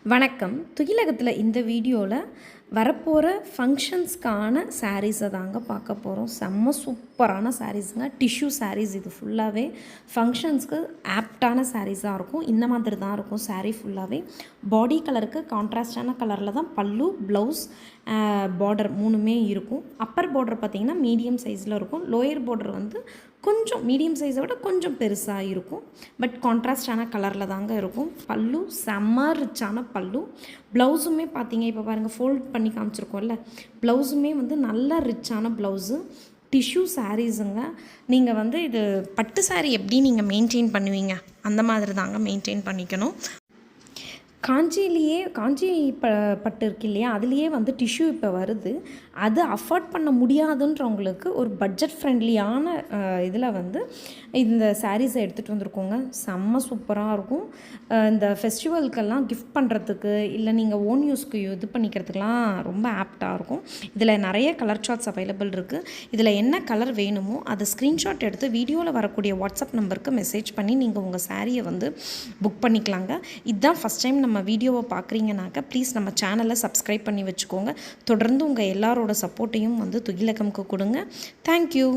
வணக்கம். துகிலகத்தில் இந்த வீடியோவில் வரப்போகிற ஃபங்க்ஷன்ஸ்க்கான சாரீஸை தாங்க பார்க்க போகிறோம். செம்ம சூப்பரான சாரீஸுங்க. டிஷ்யூ சாரீஸ் இது ஃபுல்லாகவே ஃபங்க்ஷன்ஸ்க்கு ஆப்டான சாரீஸாக இருக்கும். இந்த மாதிரி தான் இருக்கும் சாரீ ஃபுல்லாகவே. பாடி கலருக்கு கான்ட்ராஸ்டான கலரில் தான் பல்லு, ப்ளவுஸ், பார்டர் மூணுமே இருக்கும். அப்பர் பார்டர் பார்த்திங்கன்னா மீடியம் சைஸில் இருக்கும். லோயர் பார்டர் வந்து கொஞ்சம் மீடியம் சைஸை விட கொஞ்சம் பெருசாக இருக்கும். பட் கான்ட்ராஸ்டான கலரில் தாங்க இருக்கும். பல்லு செம்ம ரிச்சான பல்லு. ப்ளவுஸுமே பார்த்தீங்க, இப்போ பாருங்கள் ஃபோல்ட் பண்ணி காமிச்சிருக்கோம்ல, ப்ளவுஸுமே வந்து நல்ல ரிச்சான ப்ளவுஸு. டிஷ்யூ சாரீஸுங்க. நீங்கள் வந்து இது பட்டு சாரீ எப்படி நீங்கள் மெயின்டைன் பண்ணுவீங்க அந்த மாதிரி தாங்க மெயின்டைன் பண்ணிக்கணும். காஞ்சி பட்டு இருக்கு இல்லையா, அதுலேயே வந்து டிஷ்யூ இப்போ வருது. அது அஃபோர்ட் பண்ண முடியாதுன்றவங்களுக்கு ஒரு பட்ஜெட் ஃப்ரெண்ட்லியான இதில் வந்து இந்த சாரீஸை எடுத்துகிட்டு வந்திருக்கோங்க. செம்ம சூப்பராக இருக்கும். இந்த ஃபெஸ்டிவல்க்கெல்லாம் கிஃப்ட் பண்ணுறதுக்கு இல்லை நீங்கள் ஓன் யூஸ்க்கு இது பண்ணிக்கிறதுக்கெலாம் ரொம்ப ஆப்டாக இருக்கும். இதில் நிறைய கலர் சார்ட்ஸ் அவைலபிள் இருக்குது. இதில் என்ன கலர் வேணுமோ அதை ஸ்க்ரீன்ஷாட் எடுத்து வீடியோவில் வரக்கூடிய வாட்ஸ்அப் நம்பருக்கு மெசேஜ் பண்ணி நீங்கள் உங்கள் சாரியை வந்து புக் பண்ணிக்கலாங்க. இதுதான் ஃபஸ்ட் டைம் நம்ம வீடியோவை பார்க்குறீங்கனாக்க ப்ளீஸ் நம்ம சேனலை சப்ஸ்கிரைப் பண்ணி வச்சுக்கோங்க. தொடர்ந்து உங்கள் எல்லாரோட சப்போர்ட்டையும் வந்து துகிலகம்க்கு கொடுங்க. தேங்க்யூ.